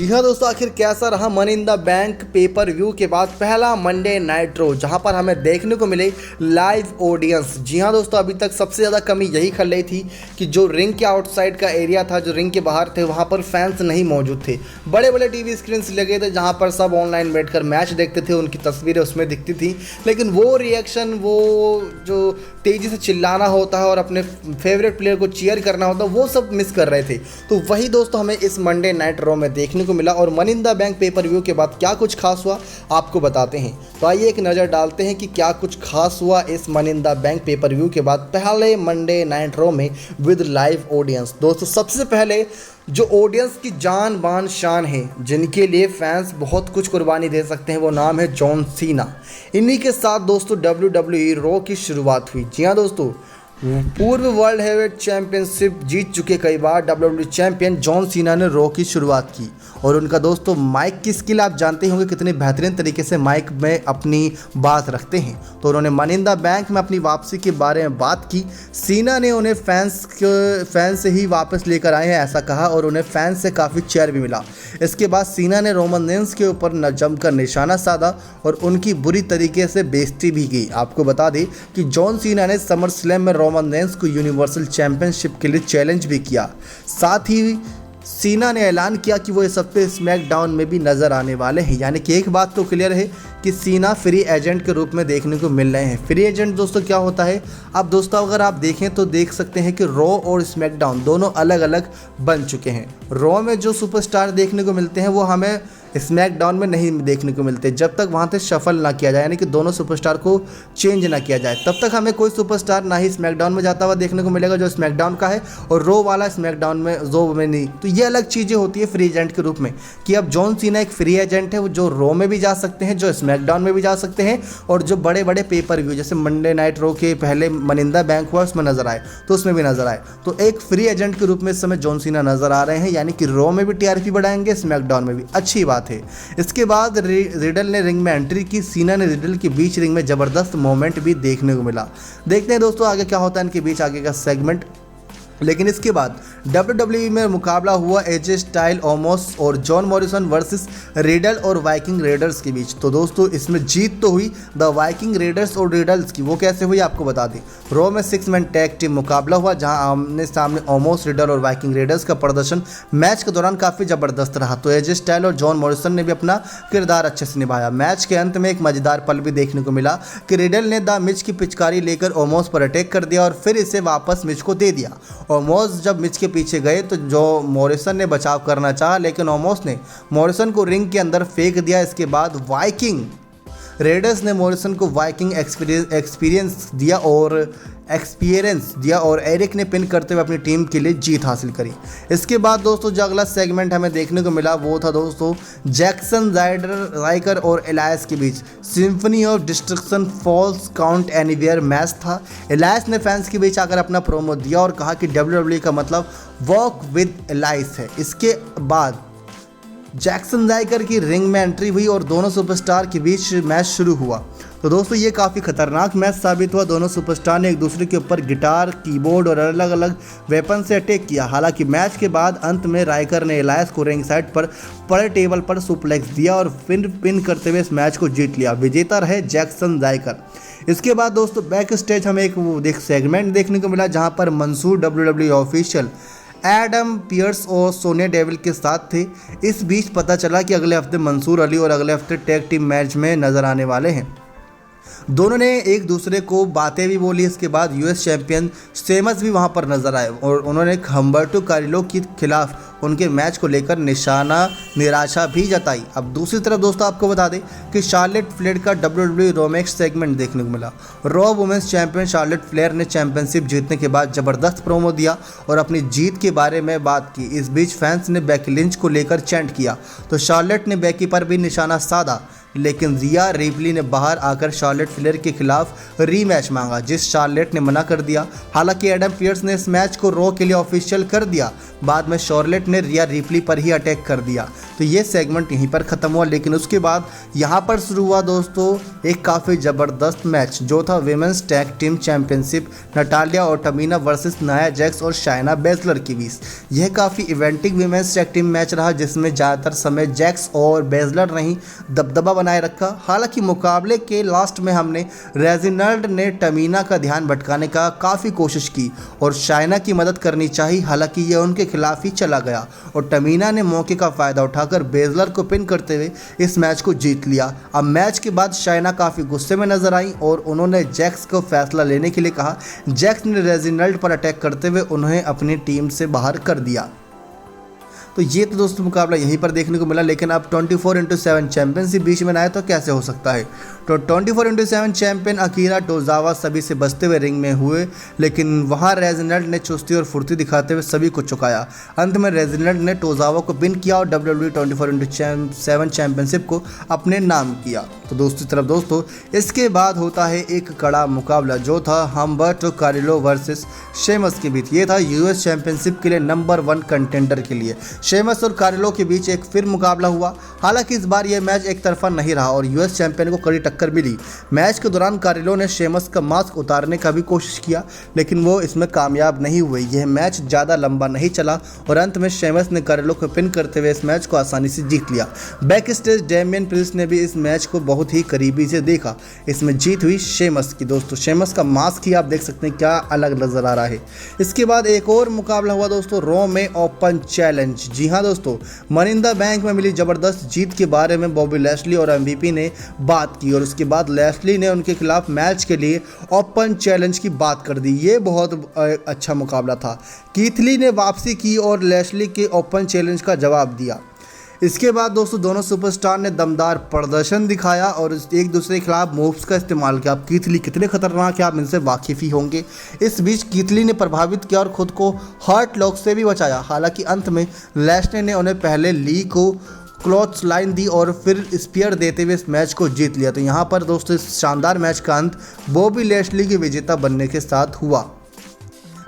जी हाँ दोस्तों, आखिर कैसा रहा money in the bank pay per view के बाद पहला मंडे नाइट रो, जहां पर हमें देखने को मिले लाइव ऑडियंस। जी हाँ दोस्तों, अभी तक सबसे ज़्यादा कमी यही खल रही थी कि जो रिंग के आउटसाइड का एरिया था, जो रिंग के बाहर थे, वहां पर फैंस नहीं मौजूद थे। बड़े बड़े टीवी स्क्रीन लगे थे जहां पर सब ऑनलाइन बैठकर मैच देखते थे, उनकी तस्वीरें उसमें दिखती थी, लेकिन वो रिएक्शन, वो जो तेज़ी से चिल्लाना होता है और अपने फेवरेट प्लेयर को चीयर करना होता है, वो सब मिस कर रहे थे। तो वही दोस्तों हमें इस मंडे नाइट रो में देखने को मिला। और money in the bank pay per view के बाद क्या कुछ खास हुआ आपको बताते हैं। तो आइए एक नज़र डालते हैं कि क्या कुछ खास हुआ इस money in the bank pay per view के बाद पहले मंडे नाइट रो में विद लाइव ऑडियंस। दोस्तों सबसे पहले जो ऑडियंस की जान बान शान है, जिनके लिए फैंस बहुत कुछ कुर्बानी दे सकते हैं, वो नाम है जॉन सीना। इन्हीं के साथ दोस्तों WWE रो की शुरुआत हुई। जी हाँ दोस्तों, पूर्व वर्ल्ड हेवीवेट चैंपियनशिप जीत चुके कई बार WWE चैंपियन जॉन सीना ने रो की शुरुआत की। और उनका दोस्तों माइक की स्किल आप जानते होंगे कितने बेहतरीन तरीके से माइक में अपनी बात रखते हैं। तो उन्होंने मनी इन द बैंक में अपनी वापसी के बारे में बात की। सीना ने उन्हें फैंस से ही वापस लेकर आए हैं ऐसा कहा, और उन्हें फैंस से काफ़ी चेयर भी मिला। इसके बाद सीना ने रोमन रेंस के ऊपर जमकर निशाना साधा और उनकी बुरी तरीके से बेइज्जती भी की। आपको बता दें कि जॉन सीना ने समर स्लैम में रोमन रेंस को यूनिवर्सल चैंपियनशिप के लिए चैलेंज भी किया। साथ ही सीना ने ऐलान किया कि वो इस हफ्ते स्मैकडाउन में भी नजर आने वाले हैं। यानी कि एक बात तो क्लियर है कि सीना फ्री एजेंट के रूप में देखने को मिल रहे हैं। फ्री एजेंट दोस्तों क्या होता है, अब दोस्तों अगर आप देखें तो देख सकते हैं कि रॉ और स्मैकडाउन दोनों अलग अलग बन चुके हैं। रॉ में जो सुपरस्टार देखने को मिलते हैं वो हमें स्मैकडाउन में नहीं देखने को मिलते, जब तक वहाँ से शफल ना किया जाए, यानी कि दोनों सुपरस्टार को चेंज ना किया जाए, तब तक हमें कोई सुपरस्टार ना ही स्मैकडाउन में जाता हुआ देखने को मिलेगा जो स्मैकडाउन का है, और रो वाला स्मैकडाउन में रो में नहीं। तो ये अलग चीज़ें होती है फ्री एजेंट के रूप में, कि अब जॉन सीना एक फ्री एजेंट है, वो जो रो में भी जा सकते हैं, जो स्मैकडाउन में भी जा सकते हैं, और जो बड़े बड़े पेपर व्यू जैसे मंडे नाइट रो के पहले मनी इन द बैंक हुआ उसमें नजर आए, तो उसमें भी नजर आए। तो एक फ्री एजेंट के रूप में इस समय जॉन सीना नजर आ रहे हैं, यानी कि रो में भी टीआरपी बढ़ाएंगे, स्मैकडाउन में भी। अच्छी बात है। इसके बाद रिडल ने रिंग में एंट्री की। सीना ने रिडल के बीच रिंग में जबरदस्त मोमेंट भी देखने को मिला। देखते हैं दोस्तों आगे क्या होता है इनके बीच, आगे का सेगमेंट। लेकिन इसके बाद WWE में मुकाबला हुआ एजे स्टाइल ओमोस और जॉन मॉरिसन वर्सेस रिडल और वाइकिंग रेडर्स के बीच। तो दोस्तों इसमें जीत तो हुई द वाइकिंग रेडर्स और रिडल्स की। वो कैसे हुई आपको बता दें। रॉ में 6 मैन टैग टीम मुकाबला हुआ, जहां आमने सामने ओमोस, रिडल और वाइकिंग रेडर्स का प्रदर्शन मैच के दौरान काफ़ी ज़बरदस्त रहा। तो एजे स्टाइल और जॉन मॉरिसन ने भी अपना किरदार अच्छे से निभाया। मैच के अंत में एक मजेदार पल भी देखने को मिला कि रिडल ने द मिच की पिचकारी लेकर ओमोस पर अटैक कर दिया और फिर इसे वापस मिच को दे दिया। ओमोस जब मिच के पीछे गए तो जो मॉरिसन ने बचाव करना चाहा, लेकिन ओमोस ने मॉरिसन को रिंग के अंदर फेंक दिया। इसके बाद वाइकिंग रेडर्स ने मॉरिसन को वाइकिंग एक्सपीरियंस दिया और एरिक ने पिन करते हुए अपनी टीम के लिए जीत हासिल करी। इसके बाद दोस्तों जो अगला सेगमेंट हमें देखने को मिला वो था दोस्तों जैक्सन राइकर और एलायस के बीच symphony of destruction falls count anywhere match था। एलायस ने फैंस के बीच आकर अपना प्रोमो दिया और कहा कि WWE का मतलब वॉक विद एलायस है। इसके बाद जैक्सन राइकर की रिंग में एंट्री हुई और दोनों सुपरस्टार के बीच मैच शुरू हुआ। तो दोस्तों ये काफ़ी खतरनाक मैच साबित हुआ। दोनों सुपरस्टार ने एक दूसरे के ऊपर गिटार, कीबोर्ड और अलग अलग वेपन से अटैक किया। हालांकि मैच के बाद अंत में राइकर ने एलायस को रिंग साइड पर पड़े टेबल पर सुप्लेक्स दिया और फिर पिन करते हुए इस मैच को जीत लिया। विजेता रहे जैक्सन राइकर। इसके बाद दोस्तों बैक स्टेज हमें एक सेगमेंट देखने को मिला जहाँ पर Mansoor WWE official Adam Pearce और सोनिया डेविल के साथ थे। इस बीच पता चला कि अगले हफ्ते मंसूर अली और अगले हफ्ते टैग टीम मैच में नजर आने वाले हैं। दोनों ने एक दूसरे को बातें भी बोली। इसके बाद यूएस चैंपियन सेमस भी वहां पर नजर आए और उन्होंने हम्बर्टो कारिलो के खिलाफ उनके मैच को लेकर निराशा भी जताई। अब दूसरी तरफ दोस्तों आपको बता दें कि शार्लेट फ्लेयर का WWE रोमैक्स सेगमेंट देखने को मिला। Raw women's champion Charlotte Flair ने चैंपियनशिप जीतने के बाद जबरदस्त प्रोमो दिया और अपनी जीत के बारे में बात की। इस बीच फैंस ने बेकी लिंच को लेकर चैंट किया तो शार्लेट ने बेकी पर भी निशाना साधा, लेकिन रिया रिप्ली ने बाहर आकर शार्लेट फ्लेयर के खिलाफ रीमैच मांगा, जिस शार्लेट ने मना कर दिया। हालांकि एडम पियर्स ने इस मैच को रॉ के लिए ऑफिशियल कर दिया। बाद में शार्लेट ने रिया रिप्ली पर ही अटैक कर दिया। तो ये सेगमेंट यहीं पर ख़त्म हुआ, लेकिन उसके बाद यहाँ पर शुरू हुआ दोस्तों एक काफ़ी ज़बरदस्त मैच, जो था women's tag team championship Natalia और टमीना वर्सेस नाया जैक्स और शाइना बेजलर के बीच। यह काफ़ी eventing women's tag team match रहा, जिसमें ज़्यादातर समय जैक्स और बेजलर ने ही दबदबा बनाए रखा। हालांकि मुकाबले के लास्ट में हमने रेजिनाल्ड ने टमीना का ध्यान भटकाने का काफ़ी कोशिश की और शाइना की मदद करनी चाहिए, हालांकि यह उनके खिलाफ ही चला गया और टमीना ने मौके का फ़ायदा उठाकर बेजलर को पिन करते हुए इस मैच को जीत लिया। अब मैच के बाद शाइना काफ़ी गुस्से में नजर आई और उन्होंने जैक्स को फैसला लेने के लिए कहा। जैक्स ने रेजिनाल्ड पर अटैक करते हुए उन्हें अपनी टीम से बाहर कर दिया। तो ये तो दोस्तों मुकाबला यहीं पर देखने को मिला, लेकिन अब 24x7 चैंपियनशिप बीच में आए तो कैसे हो सकता है। तो 24x7 चैंपियन अकीरा टोजावा सभी से बचते हुए रिंग में हुए, लेकिन वहाँ रेजिनाल्ड ने चुस्ती और फुर्ती दिखाते हुए सभी को चुकाया। अंत में रेजिनाल्ड ने टोजावा को पिन किया और WWE 24x7 चैंपियनशिप को अपने नाम किया। तो दूसरी तरफ दोस्तों इसके बाद होता है एक कड़ा मुकाबला, जो था हम्बर्टो कारिलो वर्सेस शेमस के बीच। ये था यूएस चैंपियनशिप के लिए नंबर 1 कंटेंडर के लिए। शेमस और कारिलो के बीच एक फिर मुकाबला हुआ। हालांकि इस बार यह मैच एक तरफा नहीं रहा और यूएस चैंपियन को कड़ी टक्कर मिली। मैच के दौरान कारिलो ने शेमस का मास्क उतारने का भी कोशिश किया, लेकिन वो इसमें कामयाब नहीं हुए। यह मैच ज़्यादा लंबा नहीं चला और अंत में शेमस ने कारिलो को पिन करते हुए इस मैच को आसानी से जीत लिया। बैक स्टेज डेमियन प्रिंस ने भी इस मैच को बहुत ही करीबी से देखा। इसमें जीत हुई शेमस की। दोस्तों शेमस का मास्क ही आप देख सकते हैं क्या अलग नजर आ रहा है। इसके बाद एक और मुकाबला हुआ दोस्तों रॉ में ओपन चैलेंज। जी हाँ दोस्तों, मनी इन द बैंक में मिली जबरदस्त जीत के बारे में बॉबी लैशली और MVP ने बात की और उसके बाद लैशली ने उनके खिलाफ मैच के लिए ओपन चैलेंज की बात कर दी। ये बहुत अच्छा मुकाबला था। कीथ ली ने वापसी की और लैशली के ओपन चैलेंज का जवाब दिया। इसके बाद दोस्तों दोनों सुपरस्टार ने दमदार प्रदर्शन दिखाया और एक दूसरे के खिलाफ मूव्स का इस्तेमाल किया। अब कीथ ली कितने खतरनाक है आप इनसे वाकिफ़ ही होंगे। इस बीच कीथ ली ने प्रभावित किया और खुद को हर्ट लॉक से भी बचाया। हालांकि अंत में लैशली ने उन्हें पहले ली को क्लॉथ लाइन दी और फिर स्पीयर देते हुए इस मैच को जीत लिया। तो यहाँ पर दोस्तों इस शानदार मैच का अंत बॉबी लैशली के विजेता बनने के साथ हुआ।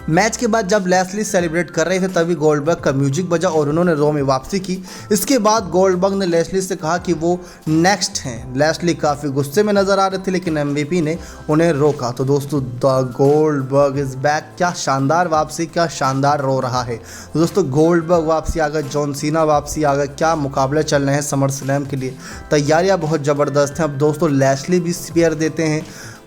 मैच के बाद जब लैशली सेलिब्रेट कर रहे थे तभी गोल्डबर्ग का म्यूजिक बजा और उन्होंने रॉ में वापसी की। इसके बाद गोल्डबर्ग ने लैशली से कहा कि वो नेक्स्ट हैं। लैशली काफ़ी गुस्से में नजर आ रहे थे, लेकिन MVP ने उन्हें रोका। तो दोस्तों द गोल्डबर्ग इज़ बैक। क्या शानदार वापसी, क्या शानदार रॉ रहा है। तो दोस्तों गोल्डबर्ग वापसी आ गए, जॉन सीना वापसी आ गए। क्या मुकाबले चल रहे हैं समर स्लैम के लिए। तैयारियाँ बहुत ज़बरदस्त हैं। अब दोस्तों लैशली भी स्पीयर देते हैं,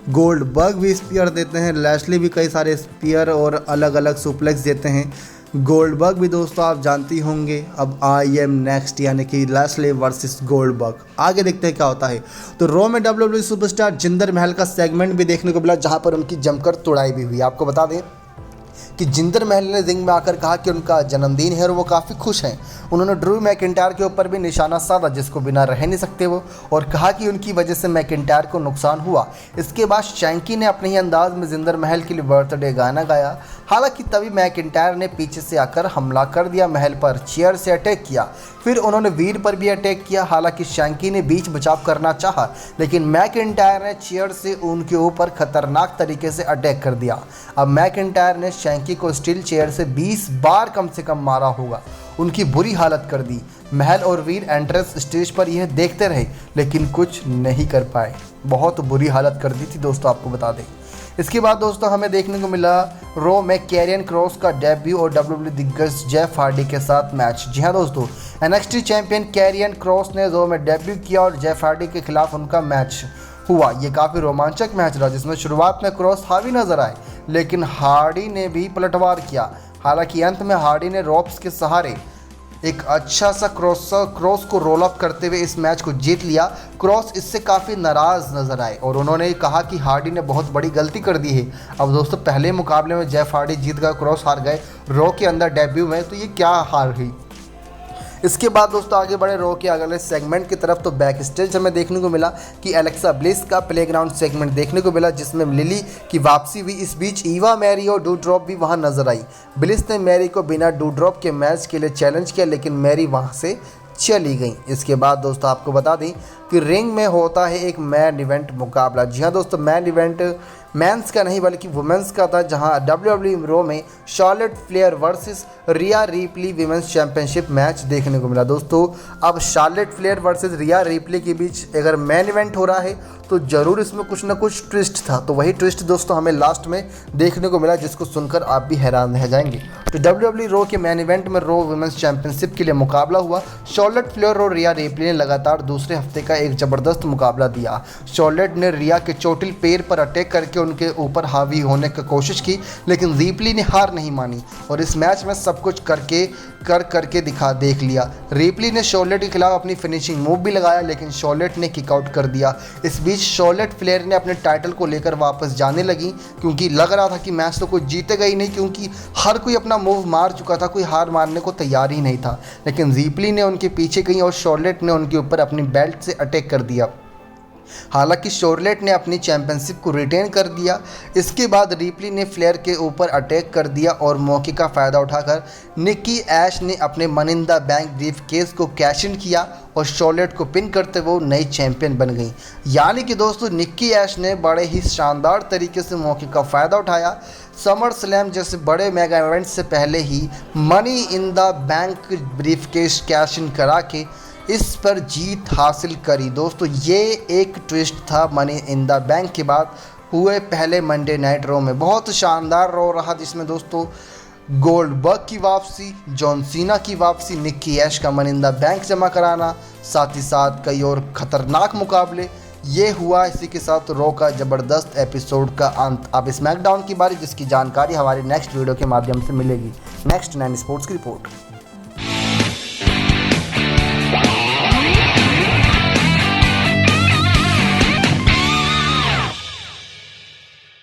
गोल्डबर्ग भी स्पीयर देते हैं, लैशली भी कई सारे स्पीयर और अलग अलग सुप्लेक्स देते हैं। गोल्डबर्ग भी दोस्तों आप जानती होंगे। अब आई एम नेक्स्ट यानी कि लैशली वर्सेस गोल्डबर्ग। आगे देखते हैं क्या होता है। तो रॉ में WWE सुपरस्टार जिंदर महल का सेगमेंट भी देखने को मिला, जहां पर उनकी जमकर तुड़ाई भी हुई। आपको बता दें कि जिंदर महल ने रिंग में आकर कहा कि उनका जन्मदिन है और वो काफ़ी खुश हैं। उन्होंने ड्रू मैकिंटायर के ऊपर भी निशाना साधा, जिसको बिना रह नहीं सकते वो, और कहा कि उनकी वजह से मैकिंटायर को नुकसान हुआ। इसके बाद शैंकी ने अपने ही अंदाज में जिंदर महल के लिए बर्थडे गाना गाया। हालांकि तभी मैकिंटायर ने पीछे से आकर हमला कर दिया, महल पर चेयर से अटैक किया। फिर उन्होंने वीर पर भी अटैक किया। हालांकि शैंकी ने बीच बचाव करना चाहा, लेकिन मैकिंटायर ने चेयर से उनके ऊपर खतरनाक तरीके से अटैक कर दिया। अब मैकिंटायर ने शैंकी को स्टील चेयर से 20 बार कम से कम मारा होगा, उनकी बुरी हालत कर दी। महल और वीर एंट्रेंस स्टेज पर यह देखते रहे, लेकिन कुछ नहीं कर पाए। बहुत बुरी हालत कर दी थी दोस्तों, आपको बता दें। इसके बाद दोस्तों हमें देखने को मिला रॉ में कैरियन क्रॉस का डेब्यू और WWE दिग्गज जेफ हार्डी के साथ मैच। जी हाँ दोस्तों, NXT चैंपियन कैरियन क्रॉस ने रॉ में डेब्यू किया और जेफ हार्डी के खिलाफ उनका मैच हुआ। ये काफ़ी रोमांचक मैच रहा, जिसमें शुरुआत में क्रॉस हावी नजर आए, लेकिन हार्डी ने भी पलटवार किया। हालांकि अंत में हार्डी ने रोप्स के सहारे एक अच्छा सा क्रॉस को रोल अप करते हुए इस मैच को जीत लिया। क्रॉस इससे काफ़ी नाराज़ नजर आए और उन्होंने कहा कि हार्डी ने बहुत बड़ी गलती कर दी है। अब दोस्तों पहले मुकाबले में जेफ हार्डी जीत गए, क्रॉस हार गए रॉ के अंदर डेब्यू में, तो ये क्या हार हुई। इसके बाद दोस्तों आगे बढ़े रॉ के अगले सेगमेंट की तरफ। तो बैक स्टेज हमें देखने को मिला कि एलेक्सा ब्लिस का प्लेग्राउंड सेगमेंट देखने को मिला, जिसमें लिली की वापसी हुई। इस बीच ईवा मैरी और डूड्रॉप भी वहां नजर आई। ब्लिस ने मैरी को बिना डूड्रॉप के मैच के लिए चैलेंज किया, लेकिन मैरी वहां से चली गई। इसके बाद दोस्तों आपको बता दें कि रिंग में होता है एक मैन इवेंट मुकाबला। जी हाँ दोस्तों, मैन इवेंट मेंस का नहीं बल्कि वुमेंस का था, जहां WWE रो में शार्लेट फ्लेयर वर्सेस रिया रिप्ली विमेंस चैंपियनशिप मैच देखने को मिला। दोस्तों अब शार्लेट फ्लेयर वर्सेस रिया रिप्ली के बीच अगर मैन इवेंट हो रहा है तो ज़रूर इसमें कुछ ना कुछ ट्विस्ट था। तो वही ट्विस्ट दोस्तों हमें लास्ट में देखने को मिला, जिसको सुनकर आप भी हैरान रह जाएंगे। तो WWE रो के मैन इवेंट में रो वुमेंस चैंपियनशिप के लिए मुकाबला हुआ। शार्लेट फ्लेयर और रिया रिप्ली ने लगातार दूसरे हफ्ते का एक ज़बरदस्त मुकाबला दिया। शार्लेट ने रिया के चोटिल पैर पर अटैक करके उनके ऊपर हावी होने की कोशिश की, लेकिन रिप्ली ने हार नहीं मानी और इस मैच में सब कुछ करके देख लिया। रिप्ली ने शार्लेट के खिलाफ अपनी फिनिशिंग मूव भी लगाया, लेकिन शार्लेट ने किकआउट कर दिया। इस बीच शार्लेट फ्लेयर ने अपने टाइटल को लेकर वापस जाने लगी, क्योंकि लग रहा था कि मैच तो कोई जीतेगा ही नहीं, क्योंकि हर कोई अपना मूव मार चुका था, कोई हार मानने को तैयार ही नहीं था। लेकिन रिप्ली ने उनके पीछे गई और शार्लेट ने उनके ऊपर अपनी बेल्ट से अटैक कर दिया। हालांकि शार्लेट ने अपनी चैंपियनशिप को रिटेन कर दिया। इसके बाद रिप्ली ने फ्लेयर के ऊपर अटैक कर दिया और मौके का फ़ायदा उठाकर निक्की ऐश ने अपने money in the bank brief case को कैश इन किया और शार्लेट को पिन करते हुए नई चैंपियन बन गई। यानी कि दोस्तों निक्की ऐश ने बड़े ही शानदार तरीके से मौके का फ़ायदा उठाया। समर स्लैम जैसे बड़े मेगा इवेंट से पहले ही money in the bank briefcase cash in करा के इस पर जीत हासिल करी। दोस्तों ये एक ट्विस्ट था मनी इन द बैंक के बाद हुए पहले मंडे नाइट रो में। बहुत शानदार रो रहा, जिसमें दोस्तों गोल्डबर्ग की वापसी, जॉन सीना की वापसी, निक्की ऐश का मनी इन द बैंक जमा कराना, साथ ही साथ कई और ख़तरनाक मुकाबले, ये हुआ। इसी के साथ रो का ज़बरदस्त एपिसोड का अंत। अब स्मैकडाउन की बारी, जिसकी जानकारी हमारी नेक्स्ट वीडियो के माध्यम से मिलेगी। नेक्स्ट 9 स्पोर्ट्स की रिपोर्ट।